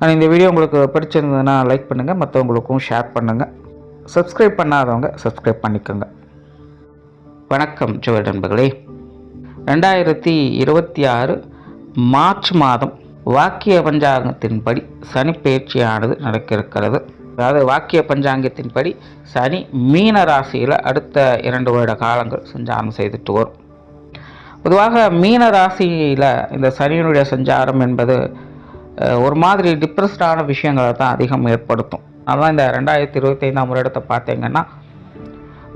ஆனால் இந்த வீடியோ உங்களுக்கு பிடிச்சிருந்ததுன்னா லைக் பண்ணுங்கள், மற்றவங்களுக்கும் ஷேர் பண்ணுங்கள். சப்ஸ்கிரைப் பண்ணாதவங்க சப்ஸ்கிரைப் பண்ணிக்கோங்க. வணக்கம் ஜோதி நண்பர்களே. 2026 மார்ச் மாதம் வாக்கிய பஞ்சாங்கத்தின்படி சனி பயிற்சியானது நடக்க இருக்கிறது. அதாவது வாக்கிய பஞ்சாங்கத்தின்படி சனி மீன ராசியில் அடுத்த 2 வருட காலங்கள் சஞ்சாரம் செய்துட்டு வரும். பொதுவாக மீன ராசியில் இந்த சனியினுடைய சஞ்சாரம் என்பது ஒரு மாதிரி டிப்ரெஸ்டான விஷயங்களை தான் அதிகம் ஏற்படுத்தும். அதனால் இந்த 2025ஆம் வருடத்தை பார்த்தீங்கன்னா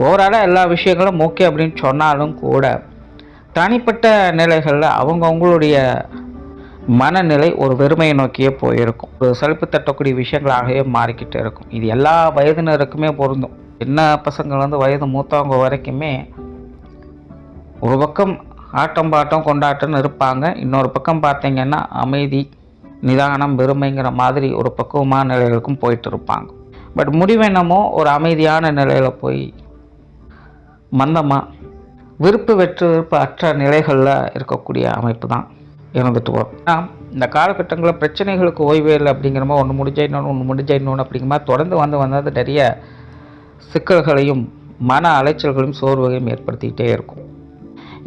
ஓவராலாக எல்லா விஷயங்களும் ஓகே அப்படின்னு சொன்னாலும் கூட தனிப்பட்ட நிலைகளில் அவங்களுடைய மனநிலை ஒரு வெறுமையை நோக்கியே போயிருக்கும். ஒரு சலிப்பு தட்டக்கூடிய விஷயங்களாகவே மாறிக்கிட்டு இருக்கும். இது எல்லா வயதினருக்குமே பொருந்தும். சின்ன பசங்கள்லேருந்து வயது மூத்தவங்க வரைக்குமே ஒரு பக்கம் ஆட்டம் பாட்டம் கொண்டாட்டம்னு இருப்பாங்க, இன்னொரு பக்கம் பார்த்தீங்கன்னா அமைதி நிதானம் வெறுமைங்கிற மாதிரி ஒரு பக்குவமான நிலைகளுக்கும் போயிட்டு இருப்பாங்க. பட் முடிவென்னமோ ஒரு அமைதியான நிலையில் போய் மந்தமாக விருப்பு அற்ற நிலைகளில் இருக்கக்கூடிய அமைப்பு தான் இருந்துட்டு வரும். ஆனால் இந்த காலகட்டங்களில் பிரச்சனைகளுக்கு ஓய்வே இல்லை அப்படிங்கிற மாதிரி ஒன்று முடிஞ்ச இன்னொன்று அப்படிங்கிற மாதிரி தொடர்ந்து வந்தது நிறைய சிக்கல்களையும் மன அலைச்சல்களையும் சோர்வுகளையும் ஏற்படுத்திக்கிட்டே இருக்கும்.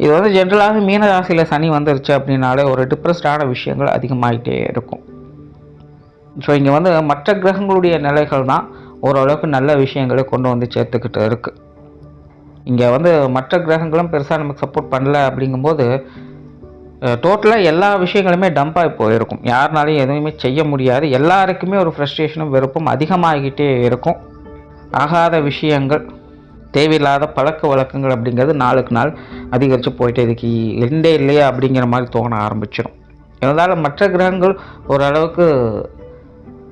இது ஜென்ரலாக மீன ராசியில் சனி வந்துருச்சு அப்படின்னாலே ஒரு டிப்ரெஸ்டான விஷயங்கள் அதிகமாகிட்டே இருக்கும். ஸோ இங்கே மற்ற கிரகங்களுடைய நிலைகள் தான் ஓரளவுக்கு நல்ல விஷயங்களை கொண்டு வந்து சேர்த்துக்கிட்டு இருக்குது. இங்கே மற்ற கிரகங்களும் பெருசாக நமக்கு சப்போர்ட் பண்ணல அப்படிங்கும்போது டோட்டலாக எல்லா விஷயங்களுமே டம்பாகி போயிருக்கும். யாருனாலையும் எதுவுமே செய்ய முடியாது. எல்லாருக்குமே ஒரு ஃப்ரஸ்ட்ரேஷனும் வெறுப்பும் அதிகமாகிக்கிட்டே இருக்கும். ஆகாத விஷயங்கள் தேவையில்லாத பழக்க வழக்கங்கள் அப்படிங்கிறது நாளுக்கு நாள் அதிகரித்து போயிட்டு இதுக்கு எண்டே இல்லையா அப்படிங்கிற மாதிரி தோண ஆரம்பிச்சிடும். இருந்தாலும் மற்ற கிரகங்கள் ஓரளவுக்கு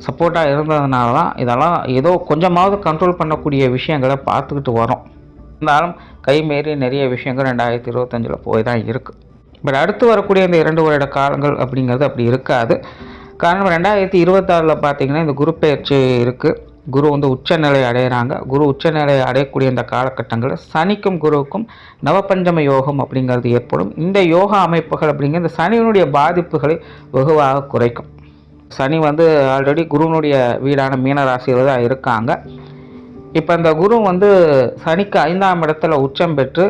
சப்போர்ட்டாக இருந்ததுனால தான் இதெல்லாம் ஏதோ கொஞ்சமாவது கண்ட்ரோல் பண்ணக்கூடிய விஷயங்களை பார்த்துக்கிட்டு வரோம். இருந்தாலும் கைமீறி நிறைய விஷயங்கள் 2025 போய் தான் இருக்குது. பட் அடுத்து வரக்கூடிய இந்த 2 வருட காலங்கள் அப்படிங்கிறது அப்படி இருக்காது. காரணம் 2026 பார்த்திங்கன்னா இந்த குரு பயிற்சி இருக்குது. குரு உச்சநிலை அடைகிறாங்க. குரு உச்சநிலை அடையக்கூடிய இந்த காலகட்டங்களில் சனிக்கும் குருவுக்கும் நவபஞ்சம யோகம் அப்படிங்கிறது ஏற்படும். இந்த யோகா அமைப்புகள் அப்படிங்கிற இந்த சனியினுடைய பாதிப்புகளை வெகுவாக குறைக்கும். சனி ஆல்ரெடி குருவினுடைய வீடான மீனராசியில் தான் இருக்காங்க. இப்போ இந்த குரு சனிக்கு 5ஆம் இடத்துல உச்சம் பெற்று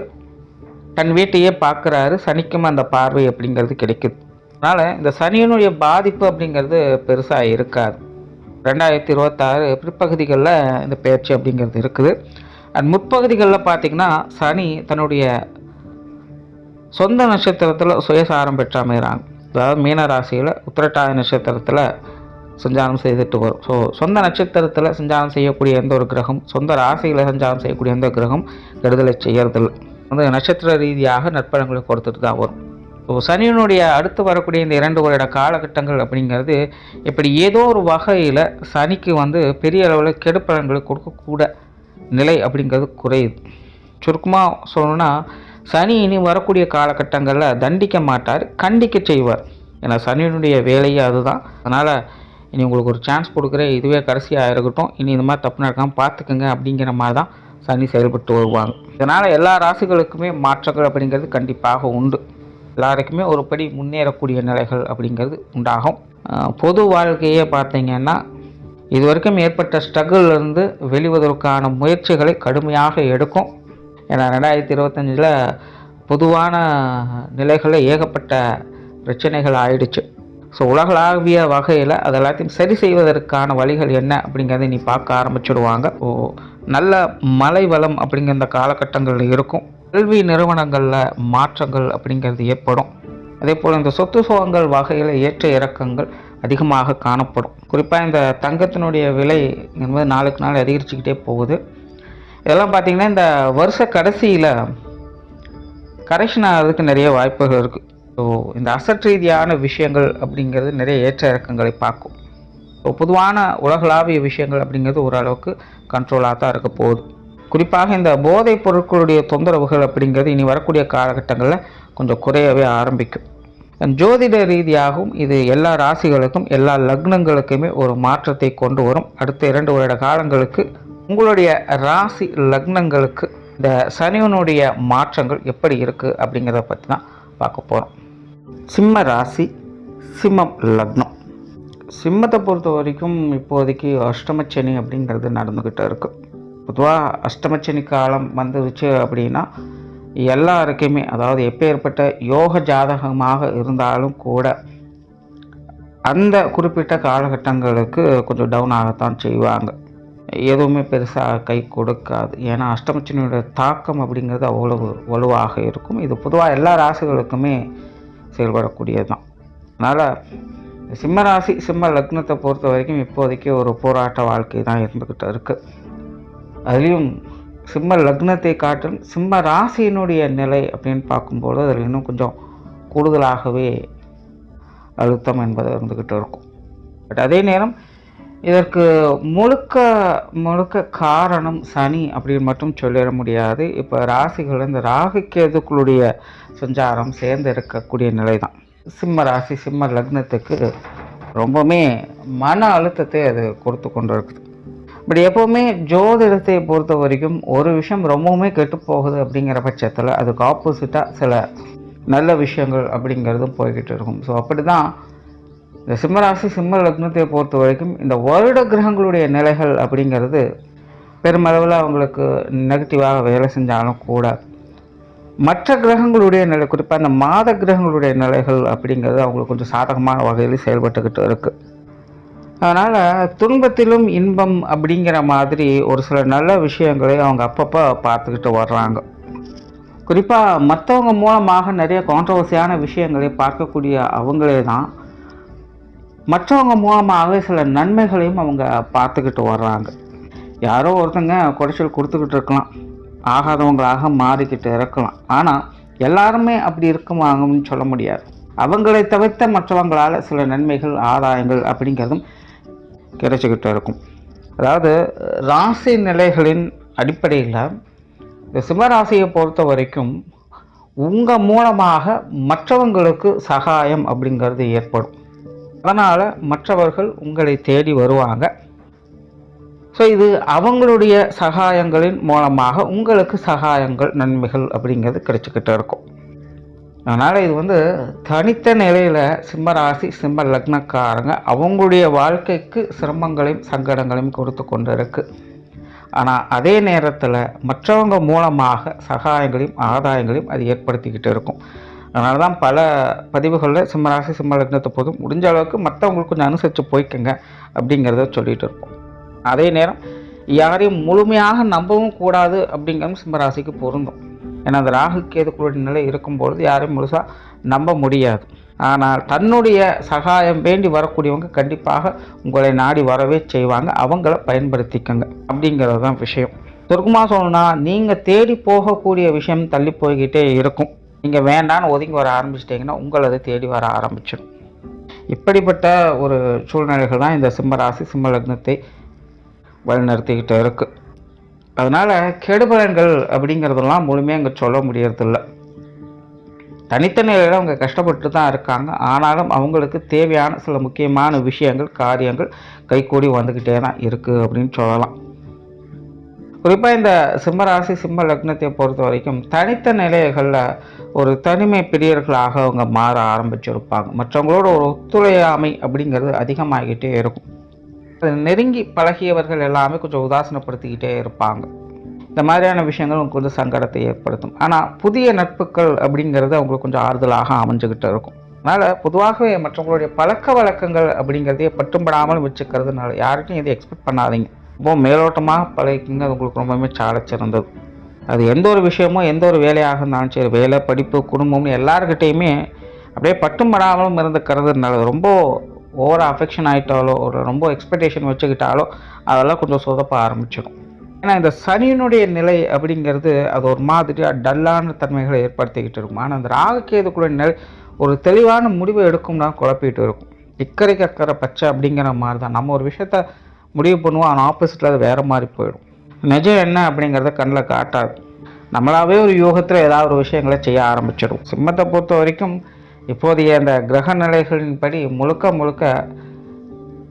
தன் வீட்டையே பார்க்குறாரு. சனிக்கும் அந்த பார்வை அப்படிங்கிறது கிடைக்குது. அதனால் இந்த சனியினுடைய பாதிப்பு அப்படிங்கிறது பெருசாக இருக்காது. 2026 பிற்பகுதிகளில் இந்த பயிற்சி அப்படிங்கிறது இருக்குது. அண்ட் முற்பகுதிகளில் பார்த்திங்கன்னா சனி தன்னுடைய சொந்த நட்சத்திரத்தில் சுயசாரம் பெற்று அமைகிறாங்க. அதாவது மீனராசியில் உத்திரட்டாதி நட்சத்திரத்தில் சஞ்சாரம் செய்துட்டு வரும். ஸோ சொந்த நட்சத்திரத்தில் சஞ்சாரம் செய்யக்கூடிய எந்த ஒரு கிரகம், சொந்த ராசியில் சஞ்சாரம் செய்யக்கூடிய எந்த கிரகம் கெடுதலை செய்யறதில்லை. நட்சத்திர ரீதியாக நற்பலன்களை கொடுத்துட்டு தான் வரும். ஸோ சனியினுடைய அடுத்து வரக்கூடிய இந்த 2 வருட காலகட்டங்கள் அப்படிங்கிறது இப்படி ஏதோ ஒரு வகையில் சனிக்கு பெரிய அளவில் கெடுப்பலன்களை கொடுக்கக்கூட நிலை அப்படிங்கிறது குறையுது. சுருக்கமாக சொல்லணும்னா சனி இனி வரக்கூடிய காலகட்டங்களில் தண்டிக்க மாட்டார், கண்டிக்க செய்வார். ஏன்னா சனியினுடைய வேலையே அதுதான். அதனால் இனி உங்களுக்கு ஒரு சான்ஸ் கொடுக்குறேன், இதுவே கடைசியாக இருக்கட்டும், இனி இந்த மாதிரி தப்பு நடக்காமல் பார்த்துக்குங்க அப்படிங்கிற மாதிரி தான் சனி செயல்பட்டு வருவாங்க. இதனால் எல்லா ராசிகளுக்குமே மாற்றங்கள் அப்படிங்கிறது கண்டிப்பாக உண்டு. எல்லாருக்குமே ஒரு படி முன்னேறக்கூடிய நிலைகள் அப்படிங்கிறது உண்டாகும். பொது வாழ்க்கையே பார்த்தீங்கன்னா இது வரைக்கும் ஏற்பட்ட ஸ்ட்ரகிள்லேருந்து வெளிவதற்கான முயற்சிகளை கடுமையாக எடுக்கும். ஏன்னா 2025 பொதுவான நிலைகளில் ஏகப்பட்ட பிரச்சனைகள் ஆயிடுச்சு. ஸோ உலகளாவிய வகையில் அது எல்லாத்தையும் சரி செய்வதற்கான வழிகள் என்ன அப்படிங்கிறத நீ பார்க்க ஆரம்பிச்சுடுவாங்க. நல்ல மலை வளம் அப்படிங்கிற இந்த காலகட்டங்களில் இருக்கும். கல்வி நிறுவனங்களில் மாற்றங்கள் அப்படிங்கிறது ஏற்படும். அதே போல் இந்த சொத்து சுகங்கள் வகையில் ஏற்ற இறக்கங்கள் அதிகமாக காணப்படும். குறிப்பாக இந்த தங்கத்தினுடைய விலை என்பது நாளுக்கு நாள் அதிகரிச்சுக்கிட்டே போகுது. இதெல்லாம் பார்த்திங்கன்னா இந்த வருஷ கடைசியில் கரெக்ஷன் ஆகிறதுக்கு நிறைய வாய்ப்புகள் இருக்குது. ஸோ இந்த அசட் ரீதியான விஷயங்கள் அப்படிங்கிறது நிறைய ஏற்ற இறக்கங்களை பார்க்கும். ஸோ பொதுவான உலகளாவிய விஷயங்கள் அப்படிங்கிறது ஓரளவுக்கு கண்ட்ரோலாக தான் இருக்க போகுது. குறிப்பாக இந்த போதைப் பொருட்களுடைய தொந்தரவுகள் அப்படிங்கிறது இனி வரக்கூடிய காலகட்டங்களில் கொஞ்சம் குறையவே ஆரம்பிக்கும். ஜோதிட ரீதியாகவும் இது எல்லா ராசிகளுக்கும் எல்லா லக்னங்களுக்குமே ஒரு மாற்றத்தை கொண்டு வரும். அடுத்த 2 வருட காலங்களுக்கு உங்களுடைய ராசி லக்னங்களுக்கு இந்த சனியனுடைய மாற்றங்கள் எப்படி இருக்குது அப்படிங்கிறத பற்றி தான் பார்க்க போகிறோம். சிம்ம ராசி, சிம்மம் லக்னம். சிம்மத்தை பொறுத்த வரைக்கும் இப்போதைக்கு அஷ்டமச்சனி அப்படிங்கிறது நடந்துக்கிட்டு இருக்கு. பொதுவாக அஷ்டமச்சனி காலம் வந்துருச்சு அப்படின்னா எல்லாருக்குமே, அதாவது எப்பேற்பட்ட யோக ஜாதகமாக இருந்தாலும் கூட அந்த குறிப்பிட்ட காலகட்டங்களுக்கு கொஞ்சம் டவுன் ஆகத்தான் செய்வாங்க. எதுவுமே பெருசாக கை கொடுக்காது. ஏன்னா அஷ்டமச்சனியோட தாக்கம் அப்படிங்கிறது அவ்வளவு வலுவாக இருக்கும். இது பொதுவாக எல்லா ராசிகளுக்குமே செயல்படக்கூடியது தான். அதனால் சிம்ம ராசி சிம்ம லக்னத்தை பொறுத்த வரைக்கும் இப்போதைக்கு ஒரு போராட்ட வாழ்க்கை தான் இருந்துக்கிட்டு இருக்குது. அதுலேயும் சிம்ம லக்னத்தை காட்டிலும் சிம்ம ராசியினுடைய நிலை அப்படின்னு பார்க்கும்போது அதில் இன்னும் கொஞ்சம் கூடுதலாகவே அழுத்தம் என்பது இருந்துக்கிட்டு இருக்கும். பட் அதே நேரம் இதற்கு முழுக்க முழுக்க காரணம் சனி அப்படின்னு மட்டும் சொல்லிட முடியாது. இப்போ ராசிகள் இந்த ராகு கேதுக்களுடைய சஞ்சாரம் சேர்ந்து இருக்கக்கூடிய நிலை தான் சிம்ம ராசி சிம்ம லக்னத்துக்கு ரொம்பவுமே மன அழுத்தத்தை அது கொடுத்து கொண்டு இருக்குது. இப்படி எப்போவுமே ஜோதிடத்தை பொறுத்த வரைக்கும் ஒரு விஷயம் ரொம்பவுமே கெட்டு போகுது அப்படிங்கிற பட்சத்தில் அதுக்கு ஆப்போசிட்டாக சில நல்ல விஷயங்கள் அப்படிங்கிறதும் போய்கிட்டு இருக்கும். ஸோ அப்படி தான் இந்த சிம்மராசி சிம்ம லக்னத்தை பொறுத்த வரைக்கும் இந்த வருட கிரகங்களுடைய நிலைகள் அப்படிங்கிறது பெருமளவில் அவங்களுக்கு நெகட்டிவாக வேலை செஞ்சாலும் கூட மற்ற கிரகங்களுடைய நிலை, குறிப்பாக அந்த மாத கிரகங்களுடைய நிலைகள் அப்படிங்கிறது அவங்களுக்கு கொஞ்சம் சாதகமான வகையில் செயல்பட்டுக்கிட்டு இருக்குது. அதனால் துன்பத்திலும் இன்பம் அப்படிங்கிற மாதிரி ஒரு சில நல்ல விஷயங்களை அவங்க அப்பப்போ பார்த்துக்கிட்டு வர்றாங்க. குறிப்பாக மற்றவங்க மூலமாக நிறைய கான்ட்ரவர்சியான விஷயங்களை பார்க்கக்கூடிய அவங்களே தான் மற்றவங்க மூலமாக சில நன்மைகளையும் அவங்க பார்த்துக்கிட்டு வர்றாங்க. யாரோ ஒருத்தங்க குறைச்சல் கொடுத்துக்கிட்டு இருக்கலாம், ஆகாதவங்களாக மாறிக்கிட்டு இருக்கலாம். ஆனால் எல்லாருமே அப்படி இருக்குமாங்கன்னு சொல்ல முடியாது. அவங்களை தவிர்த்த மற்றவங்களால் சில நன்மைகள் ஆதாயங்கள் அப்படிங்கிறதும் கிடைச்சிக்கிட்டு இருக்கும். அதாவது ராசி நிலைகளின் அடிப்படையில் இந்த சிம்மராசியை பொறுத்த வரைக்கும் உங்கள் மூலமாக மற்றவங்களுக்கு சகாயம் அப்படிங்கிறது ஏற்படும். அதனால் மற்றவர்கள் உங்களை தேடி வருவாங்க. ஸோ இது அவங்களுடைய சகாயங்களின் மூலமாக உங்களுக்கு சகாயங்கள் நன்மைகள் அப்படிங்கிறது கிடைச்சிக்கிட்டு இருக்கும். அதனால் இது தனித்த நிலையில் சிம்மராசி சிம்ம லக்னக்காரங்க அவங்களுடைய வாழ்க்கைக்கு சிரமங்களையும் சங்கடங்களையும் கொடுத்து கொண்டு இருக்குது. ஆனால் அதே நேரத்தில் மற்றவங்க மூலமாக சகாயங்களையும் ஆதாயங்களையும் அது ஏற்படுத்திக்கிட்டு இருக்கும். அதனால தான் பல பதிவுகளில் சிம்மராசி சிம்ம லக்னத்தை போதும் முடிஞ்ச அளவுக்கு மற்றவங்களுக்கு கொஞ்சம் அனுசரித்து போய்க்குங்க அப்படிங்கிறத சொல்லிகிட்டு இருப்போம். அதே நேரம் யாரையும் முழுமையாக நம்பவும் கூடாது அப்படிங்கிறது சிம்மராசிக்கு பொருந்தும். ஏன்னா அந்த ராகு கேதுக்களுடைய நிலை இருக்கும்பொழுது யாரையும் முழுசாக நம்ப முடியாது. ஆனால் தன்னுடைய சகாயம் வேண்டி வரக்கூடியவங்க கண்டிப்பாக உங்களை நாடி வரவே செய்வாங்க. அவங்கள பயன்படுத்திக்கங்க அப்படிங்கிறது தான் விஷயம். சுருக்கமாக சொல்லணும்னா நீங்கள் தேடி போகக்கூடிய விஷயம் தள்ளி போய்கிட்டே இருக்கும். நீங்கள் வேண்டான்னு ஒதுங்கி வர ஆரம்பிச்சிட்டிங்கன்னா உங்களை அதை தேடி வர ஆரம்பிச்சிடும். இப்படிப்பட்ட ஒரு சூழ்நிலைகள் தான் இந்த சிம்மராசி சிம்ம லக்னத்தை வழிநடத்திக்கிட்டு இருக்குது. அதனால் கெடுபலன்கள் அப்படிங்கிறதெல்லாம் முழுமையாக அங்கே சொல்ல முடியறதில்ல. தனித்த நிலையில் அவங்க கஷ்டப்பட்டு தான் இருக்காங்க. ஆனாலும் அவங்களுக்கு தேவையான சில முக்கியமான விஷயங்கள் காரியங்கள் கைகூடி வந்துக்கிட்டே தான் இருக்குது அப்படின்னு சொல்லலாம். குறிப்பாக இந்த சிம்மராசி சிம்ம லக்னத்தை பொறுத்த வரைக்கும் தனித்த நிலைகளில் ஒரு தனிமை பிரியர்களாக அவங்க மாற ஆரம்பிச்சிருப்பாங்க. மற்றவங்களோட ஒரு ஒத்துழையாமை அப்படிங்கிறது அதிகமாகிக்கிட்டே இருக்கும். நெருங்கி பழகியவர்கள் எல்லாமே கொஞ்சம் உதாசனப்படுத்திக்கிட்டே இருப்பாங்க. இந்த மாதிரியான விஷயங்கள் உங்களுக்கு கொஞ்சம் சங்கடத்தை ஏற்படுத்தும். ஆனால் புதிய நட்புகள் அப்படிங்கிறது அவங்களுக்கு கொஞ்சம் ஆறுதலாக அமைஞ்சுக்கிட்டு இருக்கும். அதனால் பொதுவாகவே மற்றவங்களுடைய பழக்க வழக்கங்கள் அப்படிங்கிறதையே பட்டும்படாமல் வச்சுக்கிறதுனால யார்கிட்டையும் இதை எக்ஸ்பெக்ட் பண்ணாதீங்க. ரொம்ப மேலோட்டமாக பழகிங்க, அது உங்களுக்கு ரொம்பவுமே சால சிறந்தது. அது எந்த ஒரு விஷயமோ எந்த ஒரு வேலையாக இருந்தாலும் சரி, வேலை படிப்பு குடும்பம்னு எல்லாருக்கிட்டையுமே அப்படியே பட்டும்படாமலும் இருந்துக்கிறதுனால ரொம்ப ஓவர் அஃபெக்ஷன் ஆகிட்டாலோ ஒரு ரொம்ப எக்ஸ்பெக்டேஷன் வச்சுக்கிட்டாலோ அதெல்லாம் கொஞ்சம் சொதப்ப ஆரம்பிச்சிடும். ஏன்னா இந்த சனியினுடைய நிலை அப்படிங்கிறது அது ஒரு மாதிரியாக டல்லான தன்மைகளை ஏற்படுத்திக்கிட்டு இருக்கும். ஆனால் அந்த ராகு கேதுக்குள்ள நிலை ஒரு தெளிவான முடிவை எடுக்கும்னா குழப்பிட்டு இருக்கும். இக்கரைக்கு அக்கறை பச்சை அப்படிங்கிற மாதிரி தான் நம்ம ஒரு விஷயத்த முடிவு பண்ணுவோம், ஆனால் ஆப்போசிட்டில் அது வேறு மாதிரி போயிடும். நிஜம் என்ன அப்படிங்கிறத கண்ணில் காட்டாது. நம்மளாவே ஒரு யோகத்தில் ஏதாவது ஒரு விஷயங்களை செய்ய ஆரம்பிச்சிடும். சிம்மத்தை பொறுத்த வரைக்கும் இப்போதைய அந்த கிரக நிலைகளின்படி முழுக்க முழுக்க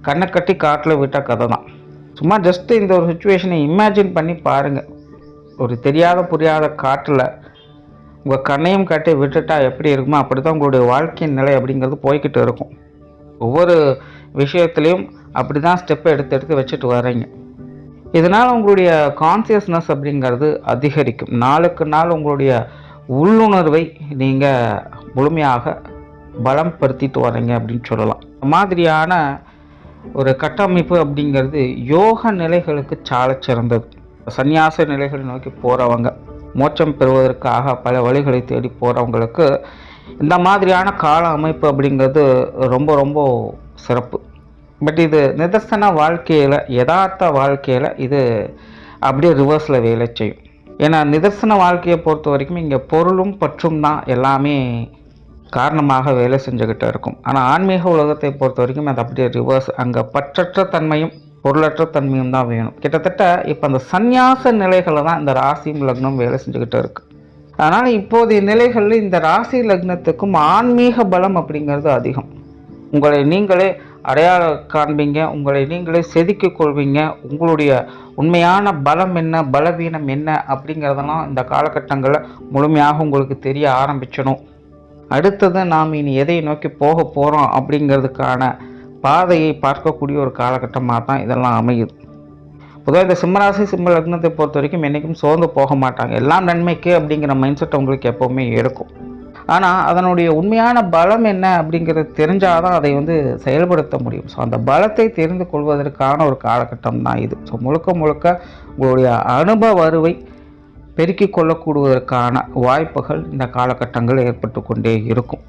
கண்ணை கட்டி காட்டில் விட்ட கதை தான். சும்மா ஜஸ்ட்டு இந்த ஒரு சுச்சுவேஷனை இமேஜின் பண்ணி பாருங்கள். ஒரு தெரியாத புரியாத காட்டில் உங்கள் கண்ணையும் கட்டி விட்டுட்டா எப்படி இருக்குமோ அப்படி தான் உங்களுடைய வாழ்க்கையின் நிலை அப்படிங்கிறது போய்கிட்டு இருக்கும். ஒவ்வொரு விஷயத்துலேயும் அப்படி தான் ஸ்டெப் எடுத்து எடுத்து வச்சுட்டு வரீங்க. இதனால் உங்களுடைய கான்சியஸ்னஸ் அப்படிங்கிறது அதிகரிக்கும். நாளுக்கு நாள் உங்களுடைய உள்ளுணர்வை நீங்கள் முழுமையாக பலம் படுத்திட்டு வரீங்க அப்படின்னு சொல்லலாம். இந்த மாதிரியான ஒரு கட்டமைப்பு அப்படிங்கிறது யோக நிலைகளுக்கு சால சிறந்தது. சந்நியாச நிலைகளை நோக்கி போகிறவங்க, மோட்சம் பெறுவதற்காக பல வழிகளை தேடி போகிறவங்களுக்கு இந்த மாதிரியான கால அமைப்பு அப்படிங்கிறது ரொம்ப ரொம்ப சிறப்பு. பட் இது நிதர்சன வாழ்க்கையில், யதார்த்த வாழ்க்கையில் இது அப்படியே ரிவர்ஸில் வேலை செய்யும். ஏன்னா நிதர்சன வாழ்க்கையை பொறுத்த வரைக்கும் இங்கே பொருளும் பற்றும் தான் எல்லாமே காரணமாக வேலை செஞ்சுக்கிட்டு இருக்கும். ஆனால் ஆன்மீக உலகத்தை பொறுத்த வரைக்கும் அது அப்படியே ரிவர்ஸ். அங்கே பற்றற்ற தன்மையும் பொருளற்ற தன்மையும் தான் வேணும். கிட்டத்தட்ட இப்போ அந்த சந்நியாச நிலைகளில் தான் இந்த ராசியும் லக்னம் வேலை செஞ்சுக்கிட்டு இருக்குது. அதனால் இப்போதைய நிலைகளில் இந்த ராசி லக்னத்துக்கும் ஆன்மீக பலம் அப்படிங்கிறது அதிகம். உங்களை நீங்களே அடையாளம் காண்பீங்க, உங்களை நீங்களே செதுக்கிக் கொள்வீங்க. உங்களுடைய உண்மையான பலம் என்ன, பலவீனம் என்ன அப்படிங்கிறதெல்லாம் இந்த காலகட்டங்களில் முழுமையாக உங்களுக்கு தெரிய ஆரம்பிச்சிடும். அடுத்தது நாம் இனி எதை நோக்கி போக போகிறோம் அப்படிங்கிறதுக்கான பாதையை பார்க்கக்கூடிய ஒரு காலகட்டமாக தான் இதெல்லாம் அமையுது. பொதுவாக இந்த சிம்மராசி சிம்ம லக்னத்தை பொறுத்த வரைக்கும் என்றைக்கும் சோர்ந்து போக மாட்டாங்க. எல்லாம் நன்மைக்கு அப்படிங்கிற மைண்ட் செட் உங்களுக்கு எப்போவுமே இருக்கும். ஆனால் அதனுடைய உண்மையான பலம் என்ன அப்படிங்கிறது தெரிஞ்சால் தான் அதை செயல்படுத்த முடியும். ஸோ அந்த பலத்தை தெரிந்து கொள்வதற்கான ஒரு காலகட்டம் தான் இது. ஸோ முழுக்க முழுக்க உங்களுடைய அனுபவ அறிவை பெருக்கிக் கொள்ளக்கூடுவதற்கான வாய்ப்புகள் இந்த காலகட்டங்கள் ஏற்பட்டு கொண்டே இருக்கும்.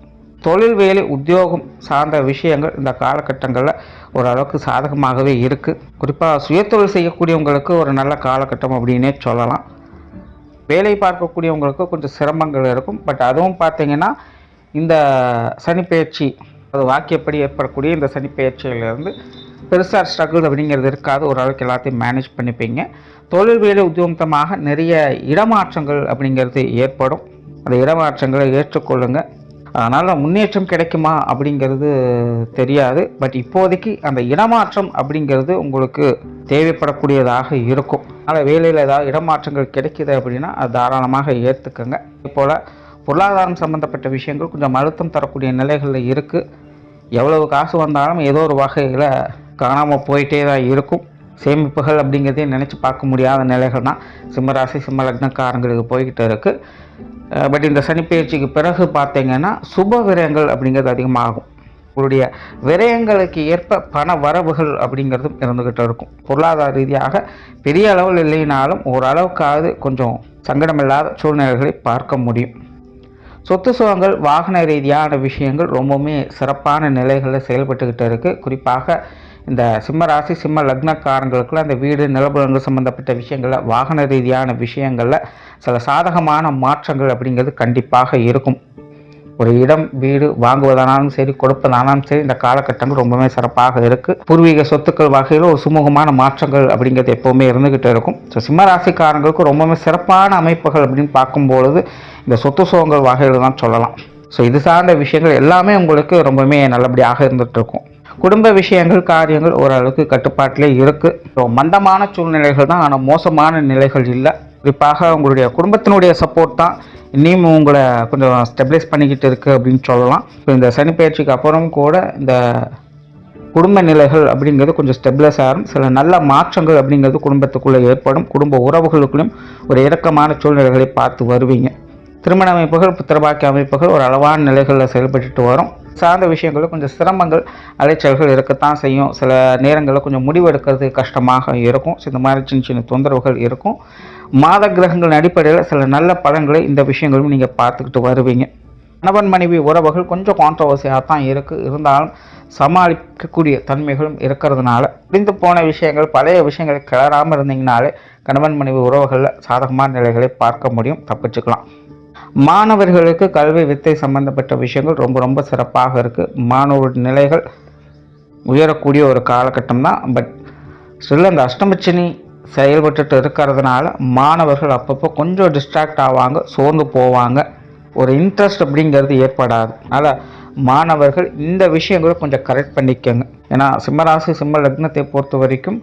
தொழில், வேலை, உத்தியோகம் சார்ந்த விஷயங்கள் இந்த காலகட்டங்களில் ஓரளவுக்கு சாதகமாகவே இருக்குது. குறிப்பாக சுயதொழில் செய்யக்கூடியவங்களுக்கு ஒரு நல்ல காலகட்டம் அப்படின்னே சொல்லலாம். வேலை பார்க்கக்கூடியவங்களுக்கு கொஞ்சம் சிரமங்கள் இருக்கும். பட் அதுவும் பார்த்திங்கன்னா இந்த சனிப்பெயர்ச்சி, அது வாக்கியப்படி ஏற்படக்கூடிய இந்த சனிப்பெயர்ச்சியிலேருந்து பெருசாக ஸ்ட்ரகிள் அப்படிங்கிறது இருக்காது. ஓரளவுக்கு எல்லாத்தையும் மேனேஜ் பண்ணிப்பீங்க. தொழில், வேலை, உத்தியோகமாக நிறைய இடமாற்றங்கள் அப்படிங்கிறது ஏற்படும். அந்த இடமாற்றங்களை ஏற்றுக்கொள்ளுங்கள். அதனால் முன்னேற்றம் கிடைக்குமா அப்படிங்கிறது தெரியாது. பட் இப்போதைக்கு அந்த இடமாற்றம் அப்படிங்கிறது உங்களுக்கு தேவைப்படக்கூடியதாக இருக்கும். அதனால் வேலையில் ஏதாவது இடமாற்றங்கள் கிடைக்கிது அப்படின்னா அது தாராளமாக ஏற்றுக்குங்க. இதுபோல் பொருளாதாரம் சம்மந்தப்பட்ட விஷயங்கள் கொஞ்சம் அழுத்தம் தரக்கூடிய நிலைகளில் இருக்குது. எவ்வளவு காசு வந்தாலும் ஏதோ ஒரு வகையில் காணாமல் போயிட்டே தான் இருக்கும். சேமிப்புகள் அப்படிங்கிறதே நினச்சி பார்க்க முடியாத நிலைகள் தான் சிம்மராசி சிம்ம லக்னக்காரங்களுக்கு போய்கிட்டு இருக்குது. பட் இந்த சனிப்பெயர்ச்சிக்கு பிறகு பார்த்தீங்கன்னா சுப விரயங்கள் அப்படிங்கிறது அதிகமாகும். உங்களுடைய விரயங்களுக்கு ஏற்ப பண வரவுகள் அப்படிங்கிறதும் இருந்துக்கிட்டு இருக்கும். பொருளாதார ரீதியாக பெரிய அளவில் இல்லைனாலும் ஓரளவுக்காவது கொஞ்சம் சங்கடமில்லாத சூழ்நிலைகளை பார்க்க முடியும். சொத்து சுகங்கள், வாகன ரீதியான விஷயங்கள் ரொம்பவுமே சிறப்பான நிலைகளில் செயல்பட்டுக்கிட்டு இருக்குது. குறிப்பாக இந்த சிம்மராசி சிம்ம லக்னக்காரங்களுக்குள்ள அந்த வீடு, நிலபுலங்கள் சம்மந்தப்பட்ட விஷயங்களில், வாகன ரீதியான விஷயங்களில் சில சாதகமான மாற்றங்கள் அப்படிங்கிறது கண்டிப்பாக இருக்கும். ஒரு இடம், வீடு வாங்குவதானாலும் சரி, கொடுப்பதானாலும் சரி, இந்த காலகட்டங்கள் ரொம்பவே சிறப்பாக இருக்குது. பூர்வீக சொத்துக்கள் வகையில் ஒரு சுமூகமான மாற்றங்கள் அப்படிங்கிறது எப்போவுமே இருந்துக்கிட்டு இருக்கும். ஸோ சிம்மராசிக்காரங்களுக்கு ரொம்பவே சிறப்பான அமைப்புகள் அப்படின்னு பார்க்கும்பொழுது இந்த சொத்து சுகங்கள் வகையில் தான் சொல்லலாம். ஸோ இது சார்ந்த விஷயங்கள் எல்லாமே உங்களுக்கு ரொம்பவே நல்லபடியாக இருந்துகிட்டு இருக்கும். குடும்ப விஷயங்கள், காரியங்கள் ஓரளவுக்கு கட்டுப்பாட்டிலே இருக்குது. ஸோ மந்தமான சூழ்நிலைகள் தான், ஆனால் மோசமான நிலைகள் இல்லை. குறிப்பாக உங்களுடைய குடும்பத்தினுடைய சப்போர்ட் தான் இன்னும் உங்களை கொஞ்சம் ஸ்டெபிலைஸ் பண்ணிக்கிட்டு இருக்குது அப்படின்னு சொல்லலாம். இப்போ இந்த சனிப்பெயர்ச்சிக்கு அப்புறம் கூட இந்த குடும்ப நிலைகள் அப்படிங்கிறது கொஞ்சம் ஸ்டெபிலைஸ் ஆகும். சில நல்ல மாற்றங்கள் அப்படிங்கிறது குடும்பத்துக்குள்ளே ஏற்படும். குடும்ப உறவுகளுக்குள்ளும் ஒரு இறக்கமான சூழ்நிலைகளை பார்த்து வருவீங்க. திருமண அமைப்புகள், புத்திரபாக்கிய அமைப்புகள் ஒரு அளவான நிலைகளில் செயல்பட்டு வரும். சார்ந்த விஷயங்களில் கொஞ்சம் சிரமங்கள், அலைச்சல்கள் இருக்கத்தான் செய்யும். சில நேரங்களில் கொஞ்சம் முடிவெடுக்கிறது கஷ்டமாக இருக்கும். இந்த மாதிரி சின்ன சின்ன தொந்தரவுகள் இருக்கும். மாத கிரகங்களின் அடிப்படையில் சில நல்ல பலன்களை இந்த விஷயங்களும் நீங்கள் பார்த்துக்கிட்டு வருவீங்க. கணவன் மனைவி உறவுகள் கொஞ்சம் கான்ட்ரவர்சியாக தான் இருக்குது. இருந்தாலும் சமாளிக்கக்கூடிய தன்மைகளும் இருக்கிறதுனால புரிந்து போன விஷயங்கள், பழைய விஷயங்களை கிளறாமல் இருந்தீங்கனாலே கணவன் மனைவி உறவுகளில் சாதகமான நிலைகளை பார்க்க முடியும், தப்பிச்சுக்கலாம். மாணவர்களுக்கு கல்வி, வித்தை சம்பந்தப்பட்ட விஷயங்கள் ரொம்ப ரொம்ப சிறப்பாக இருக்குது. மாணவர் நிலைகள் உயரக்கூடிய ஒரு காலகட்டம் தான். பட் ஸ்டில் அந்த அஷ்டமச்சனி செயல்பட்டு இருக்கிறதுனால மாணவர்கள் அப்பப்போ கொஞ்சம் டிஸ்ட்ராக்ட் ஆவாங்க, சோர்ந்து போவாங்க. ஒரு இன்ட்ரெஸ்ட் அப்படிங்கிறது ஏற்படாது. அதனால் மாணவர்கள் இந்த விஷயங்களை கொஞ்சம் கரெக்ட் பண்ணிக்கோங்க. ஏன்னா சிம்மராசி சிம்ம லக்னத்தை பொறுத்த வரைக்கும்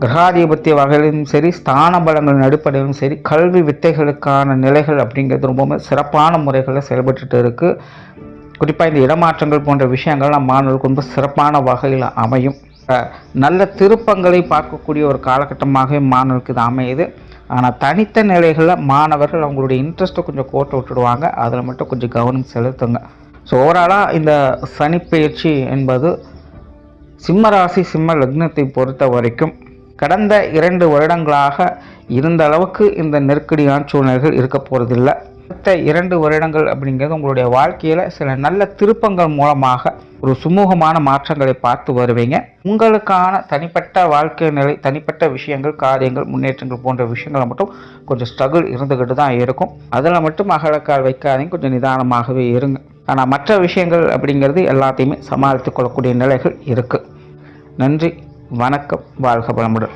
கிரகாதிபத்திய வகையிலும் சரி, ஸ்தான பலங்களின் அடிப்படையிலும் சரி, கல்வி வித்தைகளுக்கான நிலைகள் அப்படிங்கிறது ரொம்பவுமே சிறப்பான முறைகளில் செயல்பட்டு இருக்குது. குறிப்பாக இந்த இடமாற்றங்கள் போன்ற விஷயங்கள்லாம் மாணவர்களுக்கு ரொம்ப சிறப்பான வகையில் அமையும். நல்ல திருப்பங்களை பார்க்கக்கூடிய ஒரு காலகட்டமாக மாணவர்களுக்கு இது அமையுது. ஆனால் தனித்த நிலைகளில் மாணவர்கள் அவங்களுடைய இன்ட்ரெஸ்ட்டை கொஞ்சம் கோட்டை விட்டுடுவாங்க. அதில் மட்டும் கொஞ்சம் கவனம் செலுத்துங்க. ஸோ ஓவராலாக இந்த சனிப்பெயர்ச்சி என்பது சிம்ம ராசி சிம்ம லக்னத்தை பொறுத்த வரைக்கும் கடந்த 2 வருடங்களாக இருந்த அளவுக்கு இந்த நெருக்கடியான சூழ்நிலைகள் இருக்க போகிறதில்லை. அடுத்த 2 வருடங்கள் அப்படிங்கிறது உங்களுடைய வாழ்க்கையில் சில நல்ல திருப்பங்கள் மூலமாக ஒரு சுமூகமான மாற்றங்களை பார்த்து வருவீங்க. உங்களுக்கான தனிப்பட்ட வாழ்க்கை நிலை, தனிப்பட்ட விஷயங்கள், காரியங்கள், முன்னேற்றங்கள் போன்ற விஷயங்களை மட்டும் கொஞ்சம் ஸ்ட்ரகிள் இருந்துக்கிட்டு தான் இருக்கும். அதில் மட்டும் அகலக்கால் வைக்காதீங்க, கொஞ்சம் நிதானமாகவே இருங்க. ஆனால் மற்ற விஷயங்கள் அப்படிங்கிறது எல்லாத்தையுமே சமாளித்து கொள்ளக்கூடிய நிலைகள் இருக்குது. நன்றி, வணக்கம், வாழ்க வளமுடன்.